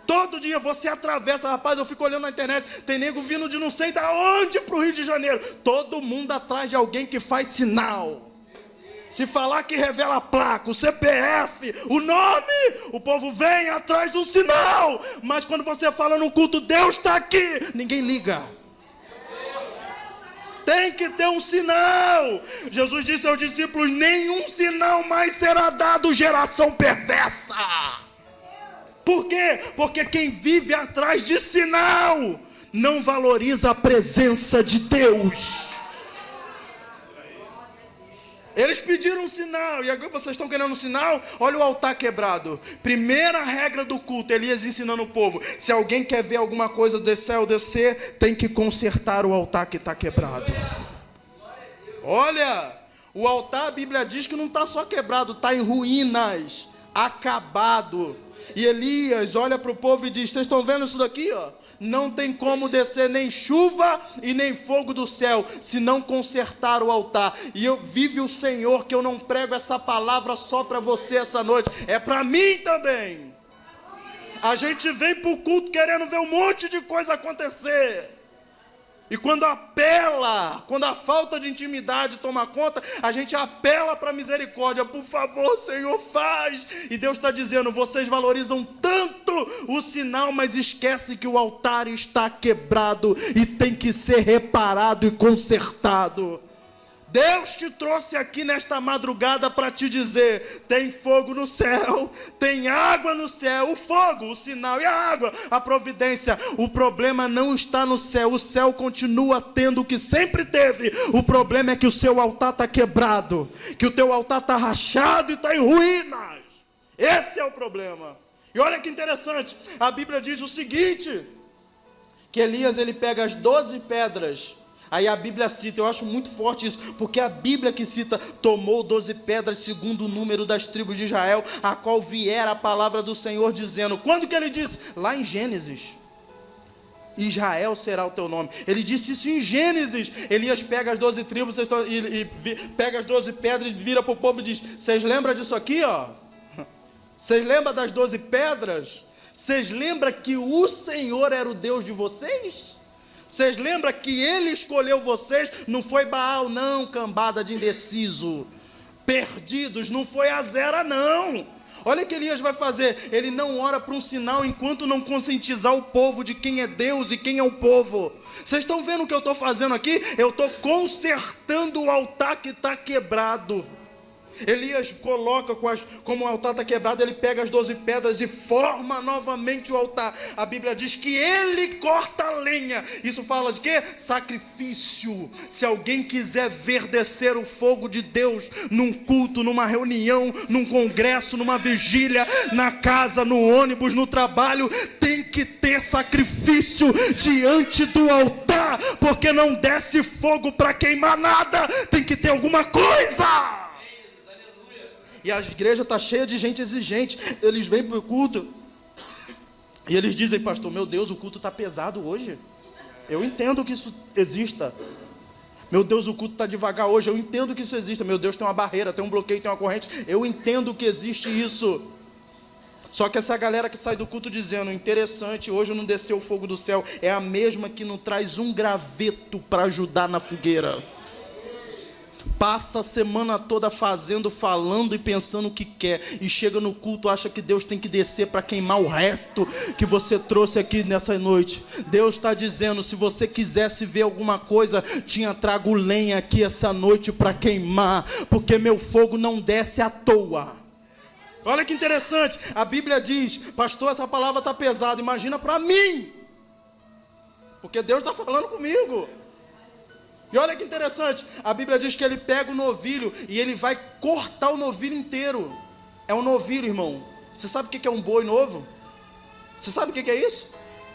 Todo dia você atravessa, rapaz, eu fico olhando na internet, tem nego vindo de não sei da onde para o Rio de Janeiro. Todo mundo atrás de alguém que faz sinal. Se falar que revela a placa, o CPF, o nome, o povo vem atrás do sinal. Mas quando você fala no culto, Deus está aqui, ninguém liga. Tem que ter um sinal. Jesus disse aos discípulos, nenhum sinal mais será dado, geração perversa. Por quê? Porque quem vive atrás de sinal não valoriza a presença de Deus. Eles pediram um sinal, e agora vocês estão querendo um sinal? Olha o altar quebrado. Primeira regra do culto, Elias ensinando o povo: se alguém quer ver alguma coisa do céu descer, tem que consertar o altar que está quebrado. Olha, o altar, a Bíblia diz que não está só quebrado, está em ruínas, acabado. E Elias olha para o povo e diz: vocês estão vendo isso daqui? Ó? Não tem como descer nem chuva e nem fogo do céu, se não consertar o altar. E vive o Senhor que eu não prego essa palavra só para você essa noite, é para mim também. A gente vem para o culto querendo ver um monte de coisa acontecer. E quando apela, quando a falta de intimidade toma conta, a gente apela para a misericórdia. Por favor, Senhor, faz. E Deus está dizendo: vocês valorizam tanto o sinal, mas esquece que o altar está quebrado e tem que ser reparado e consertado. Deus te trouxe aqui nesta madrugada para te dizer: tem fogo no céu, tem água no céu. O fogo, o sinal, e a água, a providência. O problema não está no céu, o céu continua tendo o que sempre teve. O problema é que o seu altar está quebrado, que o teu altar está rachado e está em ruínas. Esse é o problema. E olha que interessante, a Bíblia diz o seguinte, que Elias ele pega as 12 pedras. Aí a Bíblia cita, eu acho muito forte isso, porque a Bíblia que cita: tomou 12 pedras segundo o número das tribos de Israel, a qual viera a palavra do Senhor dizendo. Quando que ele disse? Lá em Gênesis. Israel será o teu nome. Ele disse isso em Gênesis. Elias pega as 12 tribos pega as 12 pedras e vira para o povo e diz: vocês lembram disso aqui? Ó? Vocês lembram das 12 pedras? Vocês lembram que o Senhor era o Deus de vocês? Vocês lembram que Ele escolheu vocês? Não foi Baal não, cambada de indeciso, perdidos, não foi Azera não. Olha o que Elias vai fazer: ele não ora para um sinal enquanto não conscientizar o povo de quem é Deus e quem é o povo. Vocês estão vendo o que eu estou fazendo aqui? Eu estou consertando o altar que está quebrado. Elias coloca, como o altar está quebrado, ele pega as 12 pedras e forma novamente o altar. A Bíblia diz que ele corta a lenha. Isso fala de quê? Sacrifício. Se alguém quiser ver descer o fogo de Deus num culto, numa reunião, num congresso, numa vigília, na casa, no ônibus, no trabalho, tem que ter sacrifício diante do altar, porque não desce fogo para queimar nada, tem que ter alguma coisa. E a igreja está cheia de gente exigente. Eles vêm para o culto e eles dizem: pastor, meu Deus, o culto está pesado hoje. Eu entendo que isso exista. Meu Deus, o culto está devagar hoje. Eu entendo que isso exista. Meu Deus, tem uma barreira, tem um bloqueio, tem uma corrente. Eu entendo que existe isso. Só que essa galera que sai do culto dizendo: interessante, hoje não desceu o fogo do céu, é a mesma que não traz um graveto para ajudar na fogueira. Passa a semana toda fazendo, falando e pensando o que quer, e chega no culto, acha que Deus tem que descer para queimar o resto que você trouxe aqui nessa noite. Deus está dizendo: se você quisesse ver alguma coisa, tinha trago lenha aqui essa noite para queimar, porque meu fogo não desce à toa. Olha que interessante, a Bíblia diz: pastor, essa palavra está pesada, imagina para mim, porque Deus está falando comigo. E olha que interessante, a Bíblia diz que ele pega o novilho e ele vai cortar o novilho inteiro. É um novilho, irmão. Você sabe o que é um boi novo? Você sabe o que é isso?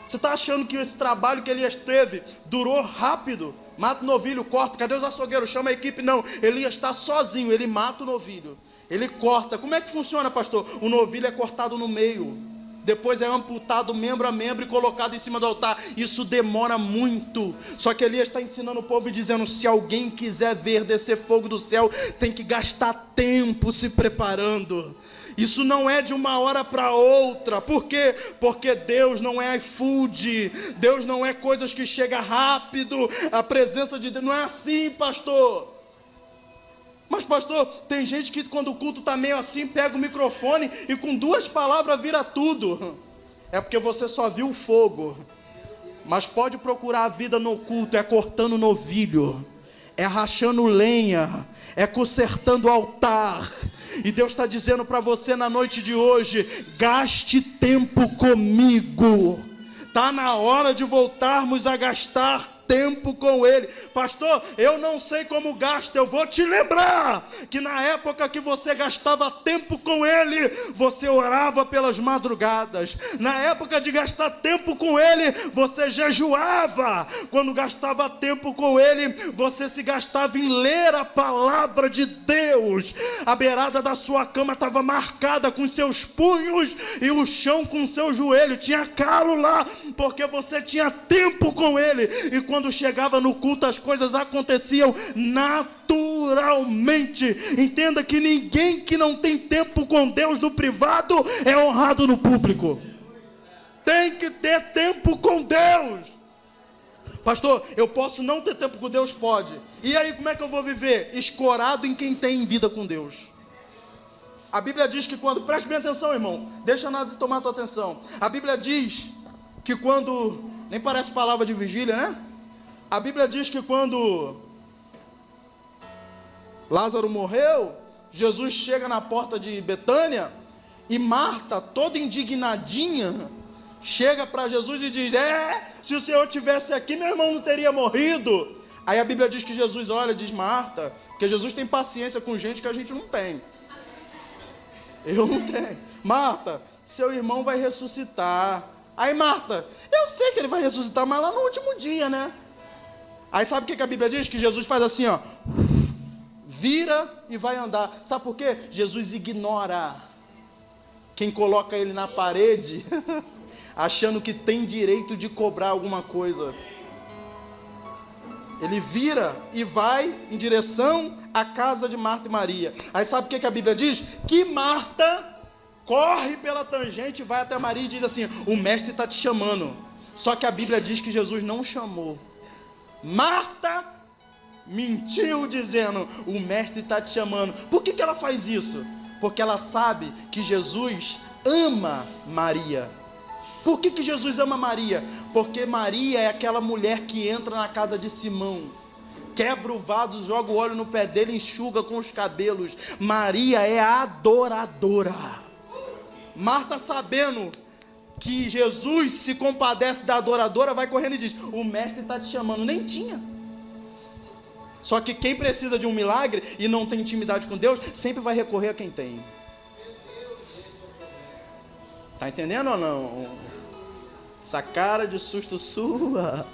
Você está achando que esse trabalho que Elias teve durou rápido? Mata o novilho, corta. Cadê os açougueiros? Chama a equipe. Não, Elias está sozinho, ele mata o novilho. Ele corta. Como é que funciona, pastor? O novilho é cortado no meio. Depois é amputado membro a membro e colocado em cima do altar. Isso demora muito. Só que Elias está ensinando o povo e dizendo: se alguém quiser ver descer fogo do céu, tem que gastar tempo se preparando. Isso não é de uma hora para outra. Por quê? Porque Deus não é iFood. Deus não é coisas que chegam rápido. A presença de Deus não é assim, pastor. Mas pastor, tem gente que quando o culto está meio assim, pega o microfone e com 2 palavras vira tudo. É porque você só viu o fogo. Mas pode procurar a vida no culto: é cortando novilho, é rachando lenha, é consertando o altar. E Deus está dizendo para você na noite de hoje: gaste tempo comigo. Está na hora de voltarmos a gastar tempo com Ele. Pastor, eu não sei como gasta, eu vou te lembrar que na época que você gastava tempo com Ele, você orava pelas madrugadas. Na época de gastar tempo com Ele, você jejuava. Quando gastava tempo com Ele, você se gastava em ler a palavra de Deus. A beirada da sua cama estava marcada com seus punhos e o chão com seu joelho. Tinha calo lá, porque você tinha tempo com Ele. E quando chegava no culto, as coisas aconteciam naturalmente. Entenda que ninguém que não tem tempo com Deus no privado é honrado no público. Tem que ter tempo com Deus. Pastor, eu posso não ter tempo com Deus? Pode. E aí, como é que eu vou viver? Escorado em quem tem vida com Deus. A Bíblia diz que quando... Preste bem atenção, irmão. Deixa nada de tomar a tua atenção. A Bíblia diz que quando... Nem parece palavra de vigília, né? A Bíblia diz que quando Lázaro morreu, Jesus chega na porta de Betânia e Marta, toda indignadinha, chega para Jesus e diz: se o Senhor tivesse aqui, meu irmão não teria morrido. Aí a Bíblia diz que Jesus olha e diz: Marta, porque Jesus tem paciência com gente que a gente não tem. Eu não tenho. Marta, seu irmão vai ressuscitar. Aí Marta, eu sei que ele vai ressuscitar, mas lá no último dia, né? Aí sabe o que a Bíblia diz? Que Jesus faz assim, ó, vira e vai andar. Sabe por quê? Jesus ignora quem coloca ele na parede, achando que tem direito de cobrar alguma coisa. Ele vira e vai em direção à casa de Marta e Maria. Aí sabe o que a Bíblia diz? Que Marta corre pela tangente, vai até Maria e diz assim: o mestre está te chamando. Só que a Bíblia diz que Jesus não chamou. Marta mentiu dizendo: o mestre está te chamando. Por que ela faz isso? Porque ela sabe que Jesus ama Maria. Por que Jesus ama Maria? Porque Maria é aquela mulher que entra na casa de Simão, quebra o vaso, joga o óleo no pé dele, enxuga com os cabelos. Maria é a adoradora. Marta, sabendo que Jesus se compadece da adoradora, vai correndo e diz: o mestre está te chamando. Nem tinha. Só que quem precisa de um milagre e não tem intimidade com Deus, sempre vai recorrer a quem tem. Está entendendo ou não? Essa cara de susto sua.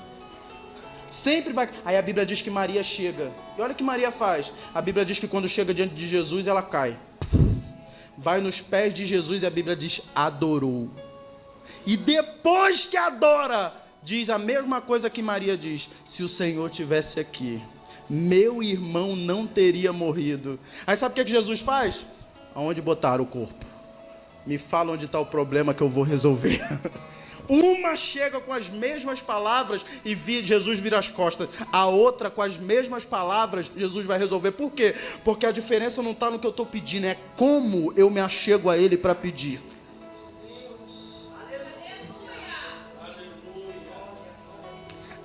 Sempre vai. Aí a Bíblia diz que Maria chega. E olha o que Maria faz. A Bíblia diz que quando chega diante de Jesus, ela cai. Vai nos pés de Jesus e a Bíblia diz: adorou. E depois que adora, diz a mesma coisa que Maria diz: se o Senhor tivesse aqui, meu irmão não teria morrido. Aí sabe o que Jesus faz? Aonde botaram o corpo? Me fala onde está o problema que eu vou resolver. Uma chega com as mesmas palavras e Jesus vira as costas. A outra com as mesmas palavras, Jesus vai resolver. Por quê? Porque a diferença não está no que eu estou pedindo, é como eu me achego a Ele para pedir.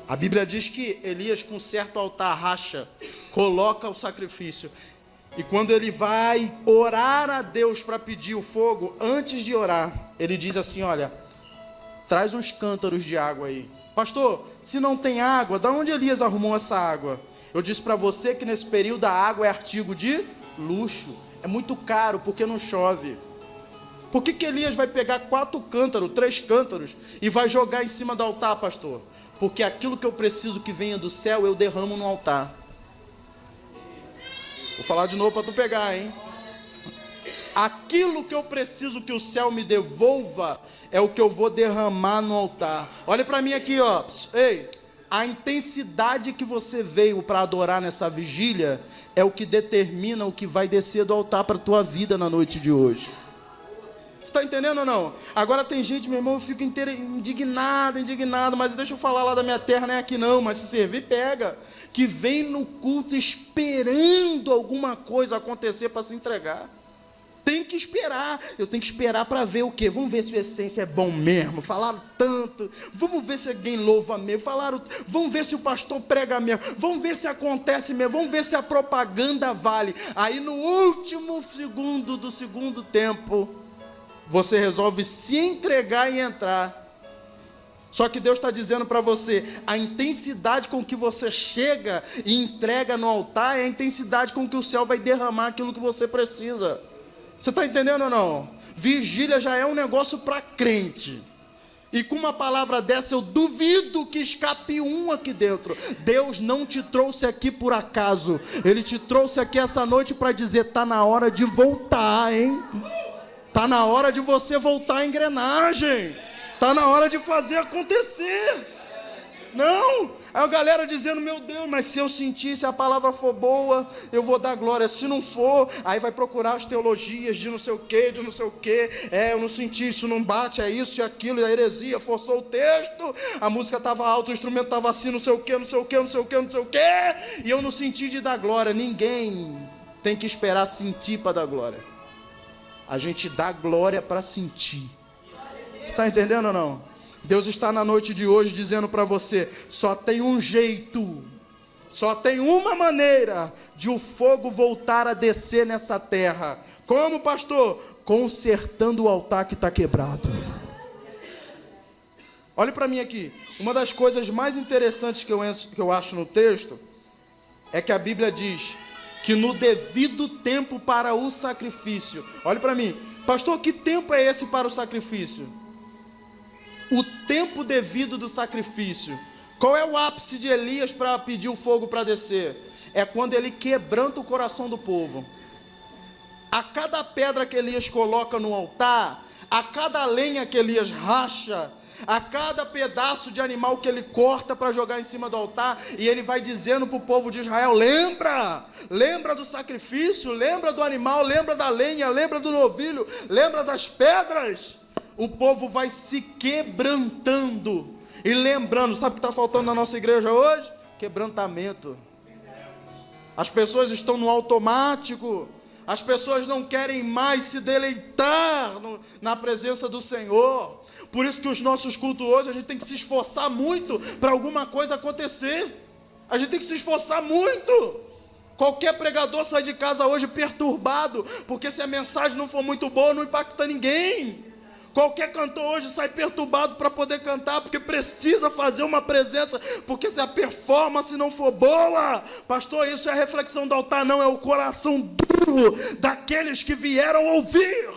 A Bíblia diz que Elias, com certo altar racha, coloca o sacrifício. E quando ele vai orar a Deus para pedir o fogo, antes de orar, ele diz assim: olha, traz uns cântaros de água aí. Pastor, se não tem água, da onde Elias arrumou essa água? Eu disse para você que nesse período a água é artigo de luxo. É muito caro porque não chove. Por que Elias vai pegar 4 cântaros, 3 cântaros e vai jogar em cima do altar, pastor? Porque aquilo que eu preciso que venha do céu, eu derramo no altar. Vou falar de novo para tu pegar, hein? Aquilo que eu preciso que o céu me devolva é o que eu vou derramar no altar. Olha para mim aqui, ó. Ei, a intensidade que você veio para adorar nessa vigília é o que determina o que vai descer do altar para a tua vida na noite de hoje. Você está entendendo ou não? Agora tem gente, meu irmão, eu fico indignado, mas deixa eu falar lá da minha terra, não é aqui não, mas se servir, pega. Que vem no culto esperando alguma coisa acontecer para se entregar. Tem que esperar, eu tenho que esperar para ver o quê? Vamos ver se o essência é bom mesmo, falaram tanto, vamos ver se alguém louva mesmo, vamos ver se o pastor prega mesmo, vamos ver se acontece mesmo, vamos ver se a propaganda vale. Aí no último segundo do segundo tempo, você resolve se entregar e entrar. Só que Deus está dizendo para você, a intensidade com que você chega e entrega no altar é a intensidade com que o céu vai derramar aquilo que você precisa. Você está entendendo ou não? Vigília já é um negócio para crente. E com uma palavra dessa eu duvido que escape um aqui dentro. Deus não te trouxe aqui por acaso. Ele te trouxe aqui essa noite para dizer, está na hora de voltar, hein? Está na hora de você voltar à engrenagem. Está na hora de fazer acontecer. Não, aí a galera dizendo, meu Deus, mas se eu sentir, se a palavra for boa, eu vou dar glória, se não for, aí vai procurar as teologias de não sei o que, eu não senti, isso não bate, é isso e aquilo, e a heresia forçou o texto, a música estava alta, o instrumento estava assim, não sei o que, e eu não senti de dar glória. Ninguém tem que esperar sentir para dar glória, a gente dá glória para sentir. Você está entendendo ou não? Deus está na noite de hoje dizendo para você, só tem um jeito, só tem uma maneira de o fogo voltar a descer nessa terra. Como, pastor? Consertando o altar que está quebrado. Olhe para mim aqui, uma das coisas mais interessantes que eu acho no texto, é que a Bíblia diz, que no devido tempo para o sacrifício. Olhe para mim, pastor, que tempo é esse para o sacrifício? O tempo devido do sacrifício. Qual é o ápice de Elias para pedir o fogo para descer? É quando ele quebranta o coração do povo. A cada pedra que Elias coloca no altar, a cada lenha que Elias racha, a cada pedaço de animal que ele corta para jogar em cima do altar, e ele vai dizendo para o povo de Israel, lembra do sacrifício, lembra do animal, lembra da lenha, lembra do novilho, lembra das pedras. O povo vai se quebrantando e lembrando. Sabe o que está faltando na nossa igreja hoje? Quebrantamento. As pessoas estão no automático. As pessoas não querem mais se deleitar na presença do Senhor. Por isso que os nossos cultos hoje, a gente tem que se esforçar muito para alguma coisa acontecer. A gente tem que se esforçar muito. Qualquer pregador sai de casa hoje perturbado, porque se a mensagem não for muito boa, não impacta ninguém. Qualquer cantor hoje sai perturbado para poder cantar, porque precisa fazer uma presença, porque se a performance não for boa, pastor, isso é a reflexão do altar, não, é o coração duro daqueles que vieram ouvir.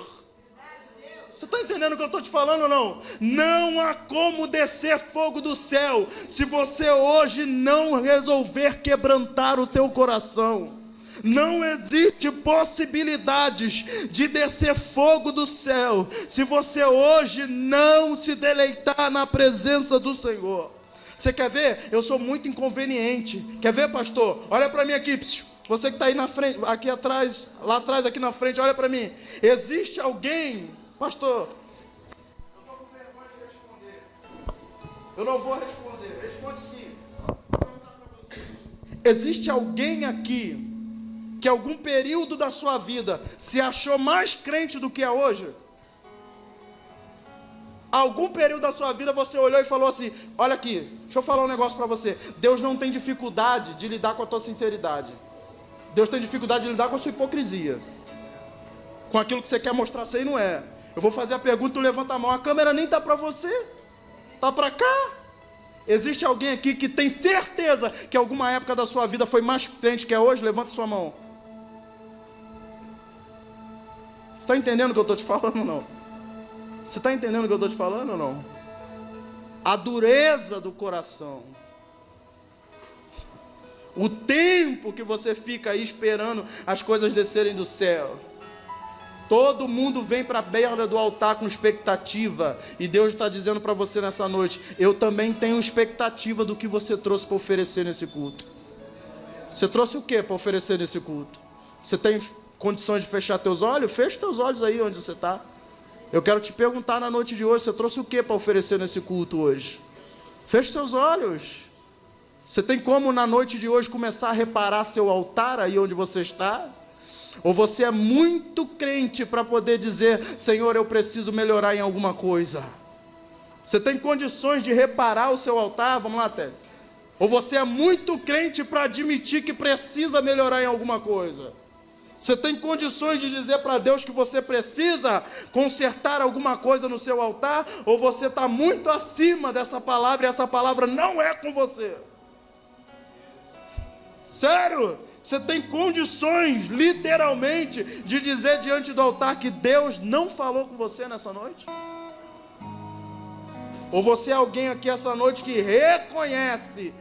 Você está entendendo o que eu estou te falando ou não? Não há como descer fogo do céu, se você hoje não resolver quebrantar o teu coração. Não existe possibilidades de descer fogo do céu, se você hoje não se deleitar na presença do Senhor. Você quer ver? Eu sou muito inconveniente. Quer ver, pastor? Olha para mim aqui, você que está aí na frente, aqui atrás, lá atrás, aqui na frente, olha para mim. Existe alguém, pastor? Eu estou com vergonha de responder. Eu não vou responder, responde sim. Vou perguntar para vocês. Existe alguém aqui que algum período da sua vida se achou mais crente do que é hoje? Algum período da sua vida você olhou e falou assim, olha aqui, deixa eu falar um negócio para você, Deus não tem dificuldade de lidar com a tua sinceridade, Deus tem dificuldade de lidar com a sua hipocrisia, com aquilo que você quer mostrar, você não é. Eu vou fazer a pergunta, tu levanta a mão, a câmera nem está para você, está para cá. Existe alguém aqui que tem certeza que alguma época da sua vida foi mais crente que é hoje? Levanta sua mão. Você está entendendo o que eu estou te falando ou não? Você está entendendo o que eu estou te falando ou não? A dureza do coração. O tempo que você fica aí esperando as coisas descerem do céu. Todo mundo vem para a beira do altar com expectativa. E Deus está dizendo para você nessa noite, eu também tenho expectativa do que você trouxe para oferecer nesse culto. Você trouxe o que para oferecer nesse culto? Você tem condições de fechar teus olhos? Fecha teus olhos aí onde você está. Eu quero te perguntar na noite de hoje, você trouxe o que para oferecer nesse culto hoje? Feche seus olhos. Você tem como na noite de hoje começar a reparar seu altar aí onde você está? Ou você é muito crente para poder dizer, Senhor, eu preciso melhorar em alguma coisa? Você tem condições de reparar o seu altar? Vamos lá, Télio. Ou você é muito crente para admitir que precisa melhorar em alguma coisa? Você tem condições de dizer para Deus que você precisa consertar alguma coisa no seu altar? Ou você está muito acima dessa palavra e essa palavra não é com você? Sério? Você tem condições, literalmente, de dizer diante do altar que Deus não falou com você nessa noite? Ou você é alguém aqui essa noite que reconhece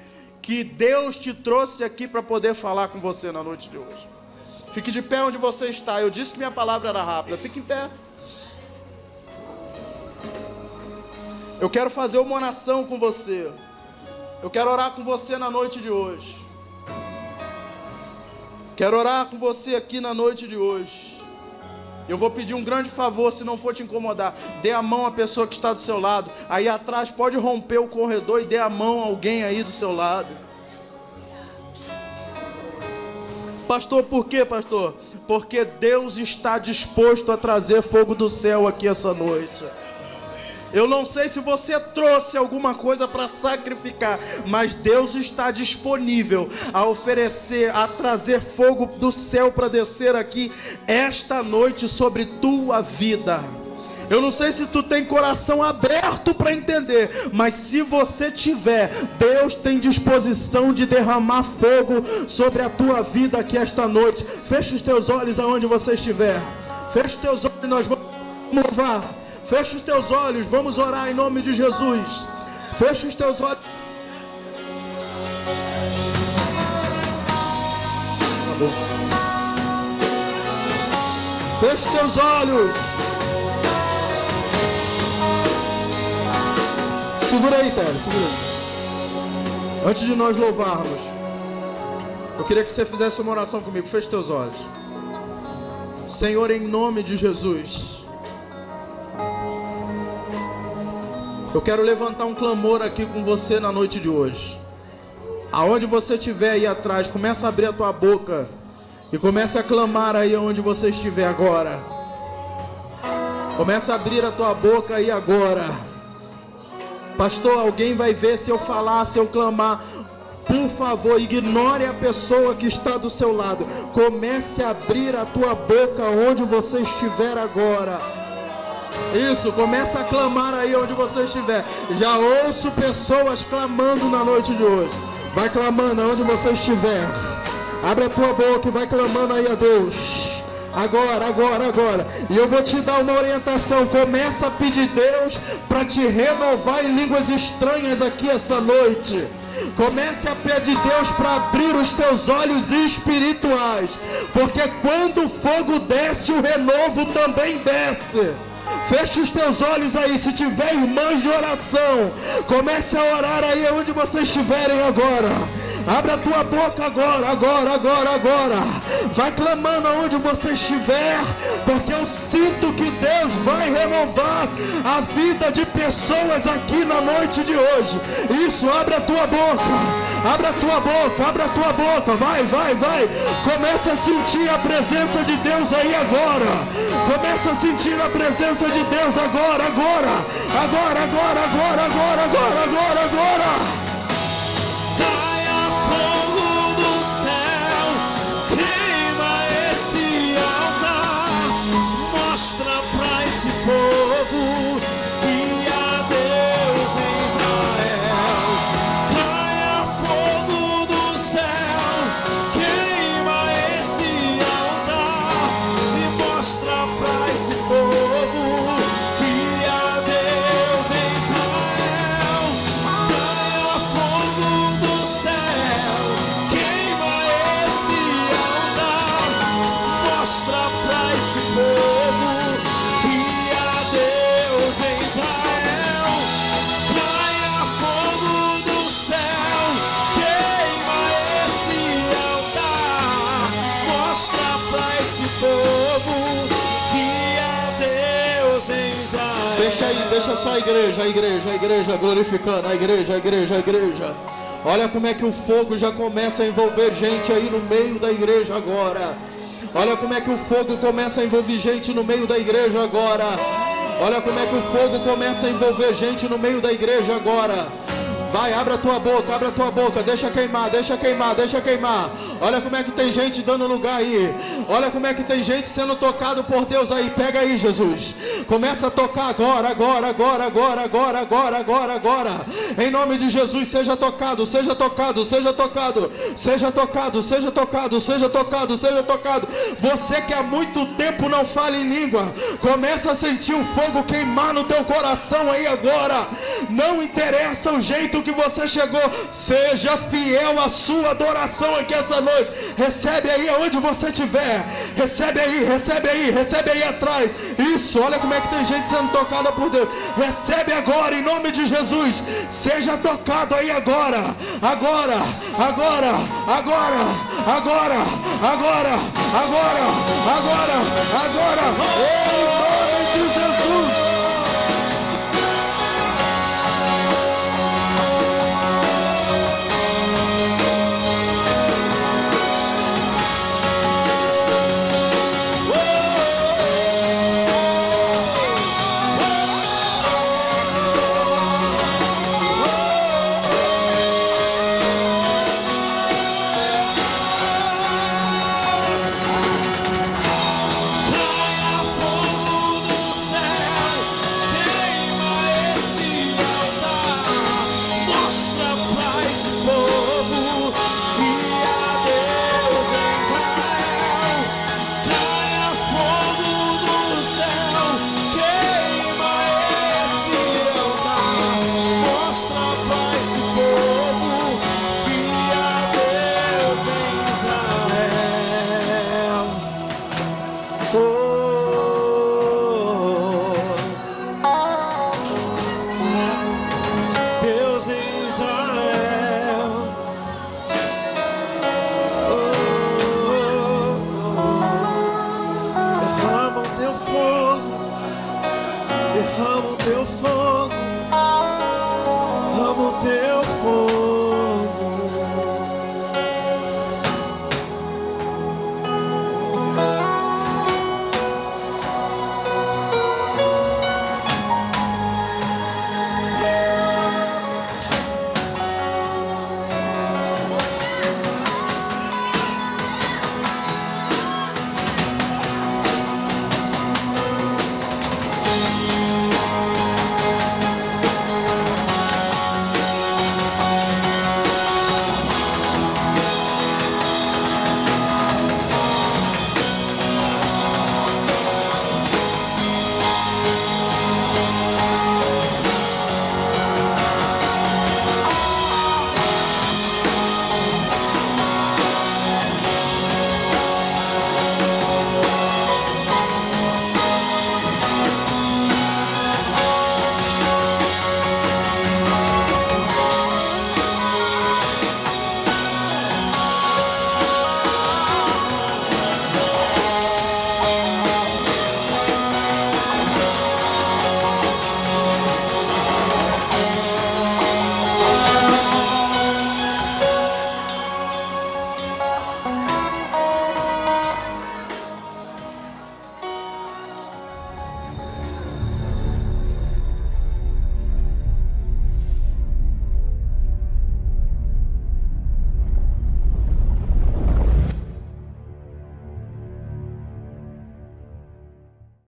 que Deus te trouxe aqui para poder falar com você na noite de hoje? Fique de pé onde você está. Eu disse que minha palavra era rápida. Fique em pé. Eu quero fazer uma oração com você. Eu quero orar com você na noite de hoje. Quero orar com você aqui na noite de hoje. Eu vou pedir um grande favor, se não for te incomodar. Dê a mão à pessoa que está do seu lado. Aí atrás pode romper o corredor e dê a mão a alguém aí do seu lado. Pastor, por quê, pastor? Porque Deus está disposto a trazer fogo do céu aqui essa noite. Eu não sei se você trouxe alguma coisa para sacrificar, mas Deus está disponível a oferecer, a trazer fogo do céu para descer aqui esta noite sobre tua vida. Eu não sei se tu tem coração aberto para entender, mas se você tiver, Deus tem disposição de derramar fogo sobre a tua vida aqui esta noite. Feche os teus olhos aonde você estiver. Feche os teus olhos, nós vamos louvar. Feche os teus olhos, vamos orar em nome de Jesus. Feche os teus olhos. Feche os teus olhos. Segura aí, Télio, segura aí. Antes de nós louvarmos, eu queria que você fizesse uma oração comigo. Feche teus olhos. Senhor, em nome de Jesus, eu quero levantar um clamor aqui com você na noite de hoje. Aonde você estiver aí atrás, começa a abrir a tua boca e começa a clamar aí onde você estiver agora. Começa a abrir a tua boca aí agora. Pastor, alguém vai ver se eu falar, se eu clamar. Por favor, ignore a pessoa que está do seu lado. Comece a abrir a tua boca onde você estiver agora. Isso, comece a clamar aí onde você estiver. Já ouço pessoas clamando na noite de hoje. Vai clamando aonde você estiver. Abre a tua boca e vai clamando aí a Deus. Agora. E eu vou te dar uma orientação. Começa a pedir Deus para te renovar em línguas estranhas aqui essa noite. Comece a pedir Deus para abrir os teus olhos espirituais. Porque quando o fogo desce, o renovo também desce. Feche os teus olhos aí, se tiver irmãs de oração, comece a orar aí onde vocês estiverem agora. Abre a tua boca agora. Vai clamando aonde você estiver, porque eu sinto que Deus vai renovar a vida de pessoas aqui na noite de hoje. Isso, abre a tua boca. Vai. Comece a sentir a presença de Deus aí agora. Comece a sentir a presença de Deus agora. Caia fogo do céu, queima esse altar, mostra pra esse povo que há Deus em Israel. Caia fogo do céu, queima esse altar e mostra pra esse povo que há Deus em Israel. Caia fogo do céu, queima esse altar, mostra pra esse povo que há Deus em Israel. Caia fogo do céu, queima esse altar, mostra pra esse povo que há Deus em Israel. Deixa aí, deixa só a igreja glorificando, a igreja. Olha como é que o fogo já começa a envolver gente aí no meio da igreja agora. Olha como é que o fogo começa a envolver gente no meio da igreja agora. Olha como é que o fogo começa a envolver gente no meio da igreja agora. Vai, abre a tua boca, deixa queimar. Olha como é que tem gente dando lugar aí. Olha como é que tem gente sendo tocado por Deus aí. Pega aí, Jesus. Começa a tocar agora. Em nome de Jesus, seja tocado. Você que há muito tempo não fala em língua, começa a sentir o fogo queimar no teu coração aí agora. Não interessa o jeito que você chegou, seja fiel à sua adoração aqui essa noite. Recebe aí aonde você estiver. Recebe aí atrás. Isso, olha como é que tem gente sendo tocada por Deus. Recebe agora em nome de Jesus. Seja tocado aí agora. Em nome de Jesus.